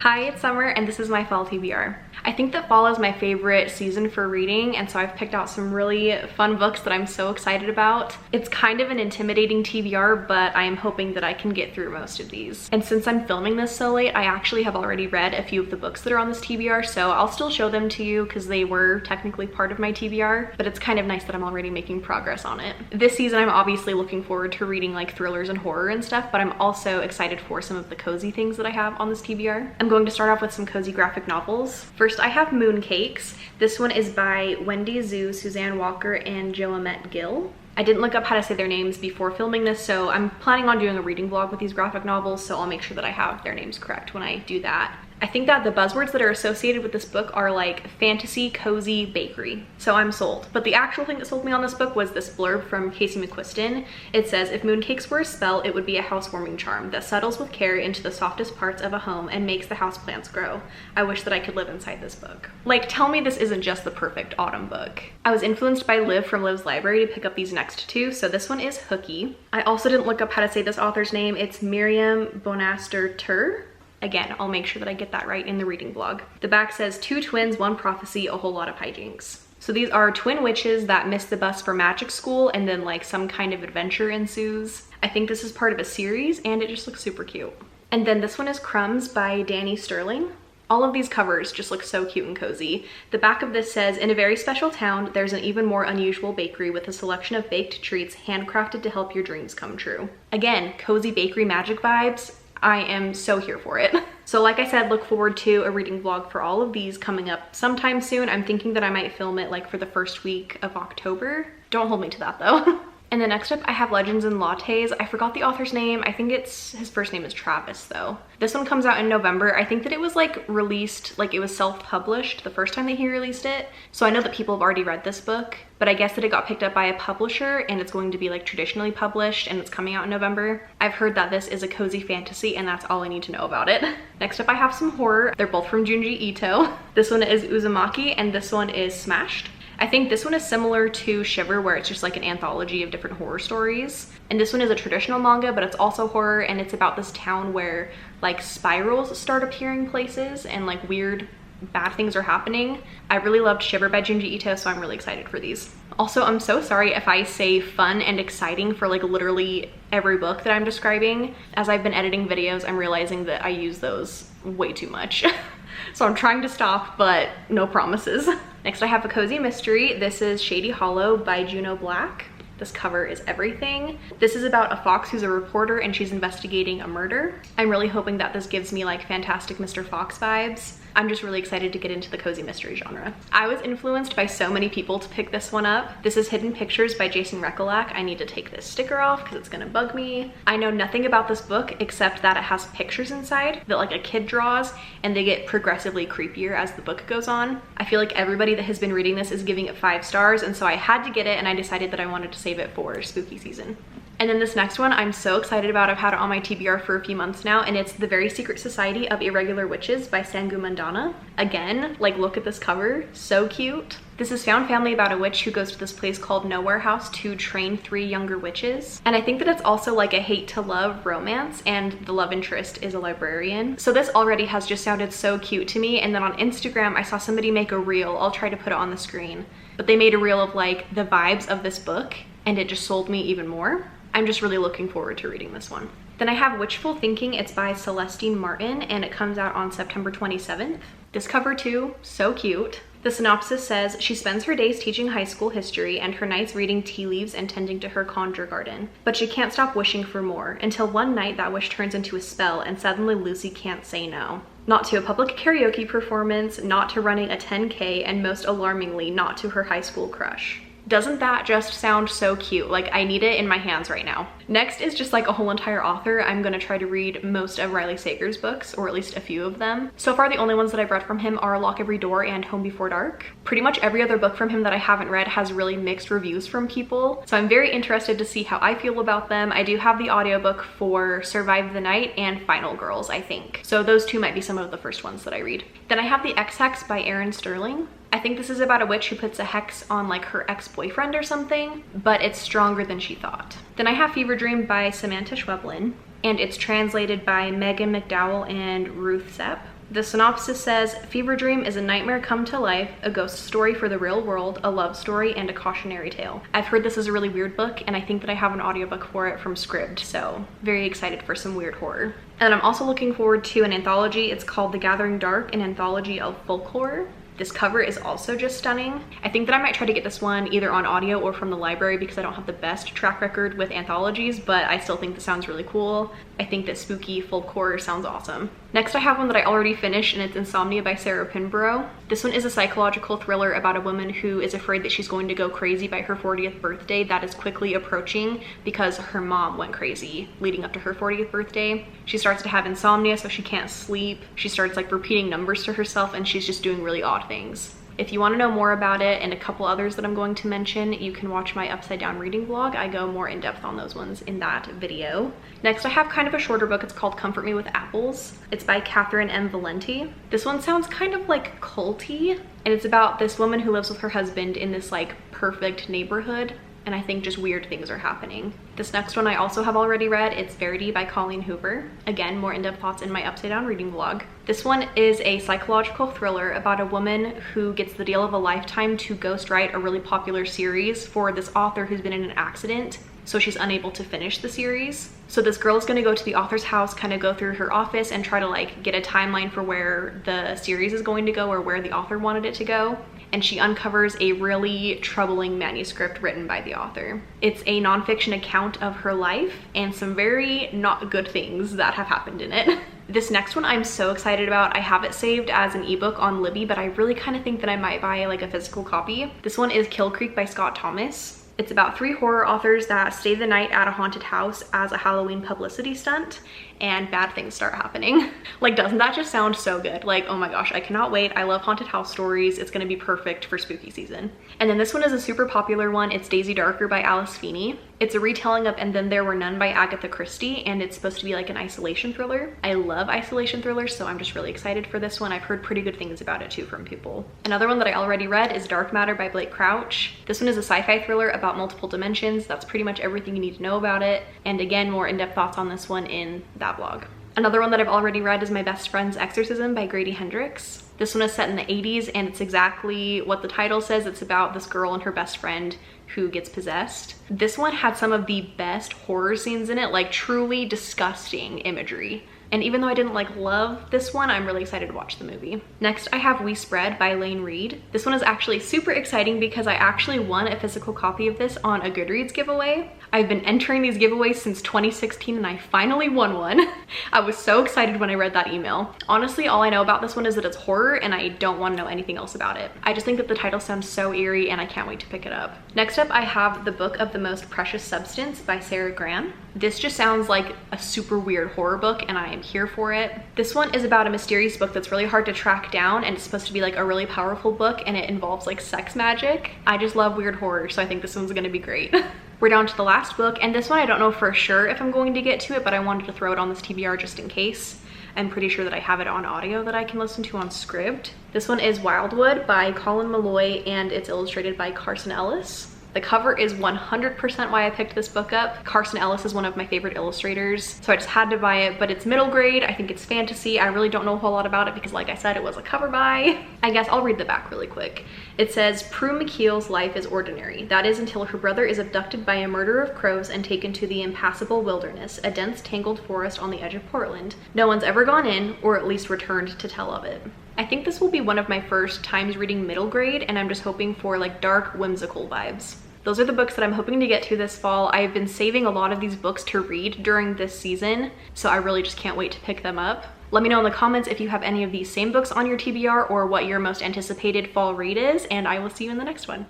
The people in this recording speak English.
Hi, it's Summer and this is my fall TBR. I think that fall is my favorite season for reading, and so I've picked out some really fun books that I'm so excited about. It's kind of an intimidating TBR, but I am hoping that I can get through most of these. And since I'm filming this so late, I actually have already read a few of the books that are on this TBR, so I'll still show them to you because they were technically part of my TBR, but it's kind of nice that I'm already making progress on it. This season, I'm obviously looking forward to reading like thrillers and horror and stuff, but I'm also excited for some of the cozy things that I have on this TBR. I'm going to start off with some cozy graphic novels. First, I have Mooncakes. This one is by Wendy Zhu, Suzanne Walker, and Joamette Gill. I didn't look up how to say their names before filming this, so I'm planning on doing a reading vlog with these graphic novels, so I'll make sure that I have their names correct when I do that. I think that the buzzwords that are associated with this book are like fantasy, cozy, bakery. So I'm sold. But the actual thing that sold me on this book was this blurb from Casey McQuiston. It says, if mooncakes were a spell, it would be a housewarming charm that settles with care into the softest parts of a home and makes the houseplants grow. I wish that I could live inside this book. Like, tell me this isn't just the perfect autumn book. I was influenced by Liv from Liv's Library to pick up these next two. So this one is Hooky. I also didn't look up how to say this author's name. It's Miriam Bonaster-Tur. Again, I'll make sure that I get that right in the reading vlog. The back says, 2 twins, 1 prophecy, a whole lot of hijinks. So these are twin witches that miss the bus for magic school and then like some kind of adventure ensues. I think this is part of a series and it just looks super cute. And then this one is Crumbs by Danny Sterling. All of these covers just look so cute and cozy. The back of this says, in a very special town, there's an even more unusual bakery with a selection of baked treats handcrafted to help your dreams come true. Again, cozy bakery magic vibes. I am so here for it. So like I said, look forward to a reading vlog for all of these coming up sometime soon. I'm thinking that I might film it like for the first week of October. Don't hold me to that though. And then next up I have Legends and Lattes. I forgot the author's name. I think his first name is Travis though. This one comes out in November. I think that it was like released, like it was self-published the first time that he released it. So I know that people have already read this book, but I guess that it got picked up by a publisher and it's going to be like traditionally published and it's coming out in November. I've heard that this is a cozy fantasy and that's all I need to know about it. Next up I have some horror. They're both from Junji Ito. This one is Uzumaki and this one is Smashed. I think this one is similar to Shiver, where it's just like an anthology of different horror stories. And this one is a traditional manga, but it's also horror, and it's about this town where like spirals start appearing places and like weird bad things are happening. I really loved Shiver by Junji Ito, so I'm really excited for these. Also, I'm so sorry if I say fun and exciting for like literally every book that I'm describing. As I've been editing videos, I'm realizing that I use those way too much. So I'm trying to stop, but no promises. Next I have a cozy mystery. This is Shady Hollow by Juno Black. This cover is everything. This is about a fox who's a reporter and she's investigating a murder. I'm really hoping that this gives me like Fantastic Mr. Fox vibes. I'm just really excited to get into the cozy mystery genre. I was influenced by so many people to pick this one up. This is Hidden Pictures by Jason Rekulak. I need to take this sticker off because it's gonna bug me. I know nothing about this book except that it has pictures inside that like a kid draws and they get progressively creepier as the book goes on. I feel like everybody that has been reading this is giving it 5 stars, and so I had to get it and I decided that I wanted to save it for spooky season. And then this next one I'm so excited about. I've had it on my TBR for a few months now, and it's The Very Secret Society of Irregular Witches by Sangu Mandana. Again, like look at this cover, so cute. This is found family about a witch who goes to this place called Nowhere House to train 3 younger witches. And I think that it's also like a hate to love romance, and the love interest is a librarian. So this already has just sounded so cute to me. And then on Instagram, I saw somebody make a reel. I'll try to put it on the screen. But they made a reel of like the vibes of this book, and it just sold me even more. I'm just really looking forward to reading this one. Then I have Witchful Thinking. It's by Celestine Martin and it comes out on September 27th. This cover too, so cute. The synopsis says, she spends her days teaching high school history and her nights reading tea leaves and tending to her conjure garden. But she can't stop wishing for more until one night that wish turns into a spell and suddenly Lucy can't say no. Not to a public karaoke performance, not to running a 10K, and most alarmingly, not to her high school crush. Doesn't that just sound so cute? Like I need it in my hands right now. Next is just like a whole entire author. I'm gonna try to read most of Riley Sager's books, or at least a few of them. So far the only ones that I've read from him are Lock Every Door and Home Before Dark. Pretty much every other book from him that I haven't read has really mixed reviews from people. So I'm very interested to see how I feel about them. I do have the audiobook for Survive the Night and Final Girls, I think. So those two might be some of the first ones that I read. Then I have The X-Hex by Erin Sterling. I think this is about a witch who puts a hex on like her ex-boyfriend or something, but it's stronger than she thought. Then I have Fever Dream by Samantha Schweblin, and it's translated by Megan McDowell and Ruth Sepp. The synopsis says, Fever Dream is a nightmare come to life, a ghost story for the real world, a love story, and a cautionary tale. I've heard this is a really weird book, and I think that I have an audiobook for it from Scribd, so very excited for some weird horror. And I'm also looking forward to an anthology. It's called The Gathering Dark, an anthology of folk horror. This cover is also just stunning. I think that I might try to get this one either on audio or from the library because I don't have the best track record with anthologies, but I still think this sounds really cool. I think that spooky folk horror sounds awesome. Next, I have one that I already finished, and it's Insomnia by Sarah Pinborough. This one is a psychological thriller about a woman who is afraid that she's going to go crazy by her 40th birthday that is quickly approaching because her mom went crazy leading up to her 40th birthday. She starts to have insomnia, so she can't sleep. She starts like repeating numbers to herself, and she's just doing really odd things. If you want to know more about it and a couple others that I'm going to mention, you can watch my Upside Down reading vlog. I go more in depth on those ones in that video. Next, I have kind of a shorter book. It's called Comfort Me with Apples. It's by Catherine M. Valenti. This one sounds kind of like culty, and it's about this woman who lives with her husband in this like perfect neighborhood, and I think just weird things are happening. This next one I also have already read. It's Verity by Colleen Hoover. Again, more in-depth thoughts in my Upside Down reading vlog. This one is a psychological thriller about a woman who gets the deal of a lifetime to ghostwrite a really popular series for this author who's been in an accident, so she's unable to finish the series. So this girl is going to go to the author's house, kind of go through her office and try to like get a timeline for where the series is going to go or where the author wanted it to go. And she uncovers a really troubling manuscript written by the author. It's a nonfiction account of her life and some very not good things that have happened in it. This next one I'm so excited about. I have it saved as an ebook on Libby, but I really kind of think that I might buy like a physical copy. This one is Kill Creek by Scott Thomas. It's about 3 horror authors that stay the night at a haunted house as a Halloween publicity stunt, and bad things start happening. Like, doesn't that just sound so good? Like, oh my gosh, I cannot wait. I love haunted house stories. It's gonna be perfect for spooky season. And then this one is a super popular one. It's Daisy Darker by Alice Feeney. It's a retelling of And Then There Were None by Agatha Christie, and it's supposed to be like an isolation thriller. I love isolation thrillers, so I'm just really excited for this one. I've heard pretty good things about it too from people. Another one that I already read is Dark Matter by Blake Crouch. This one is a sci-fi thriller about multiple dimensions. That's pretty much everything you need to know about it. And again, more in-depth thoughts on this one in that vlog. Another one that I've already read is My Best Friend's Exorcism by Grady Hendrix. This one is set in the 80s, and it's exactly what the title says. It's about this girl and her best friend who gets possessed. This one had some of the best horror scenes in it, like truly disgusting imagery. And even though I didn't like love this one, I'm really excited to watch the movie. Next, I have We Spread by Lane Reed. This one is actually super exciting because I actually won a physical copy of this on a Goodreads giveaway. I've been entering these giveaways since 2016 and I finally won one. I was so excited when I read that email. Honestly, all I know about this one is that it's horror and I don't want to know anything else about it. I just think that the title sounds so eerie and I can't wait to pick it up. Next up, I have The Book of the Most Precious Substance by Sarah Gran. This just sounds like a super weird horror book and I am here for it. This one is about a mysterious book that's really hard to track down, and it's supposed to be like a really powerful book, and it involves like sex magic. I just love weird horror, so I think this one's gonna be great. We're down to the last book, and this one I don't know for sure if I'm going to get to it, but I wanted to throw it on this TBR just in case. I'm pretty sure that I have it on audio that I can listen to on Scribd. This one is Wildwood by Colin Malloy, and it's illustrated by Carson Ellis. The cover is 100% why I picked this book up. Carson Ellis is one of my favorite illustrators, so I just had to buy it, but it's middle grade. I think it's fantasy. I really don't know a whole lot about it because, like I said, it was a cover buy. I guess I'll read the back really quick. It says, Prue McKeel's life is ordinary. That is until her brother is abducted by a murder of crows and taken to the impassable wilderness, a dense tangled forest on the edge of Portland. No one's ever gone in, or at least returned to tell of it. I think this will be one of my first times reading middle grade, and I'm just hoping for like dark, whimsical vibes. Those are the books that I'm hoping to get to this fall. I've been saving a lot of these books to read during this season, so I really just can't wait to pick them up. Let me know in the comments if you have any of these same books on your TBR or what your most anticipated fall read is, and I will see you in the next one.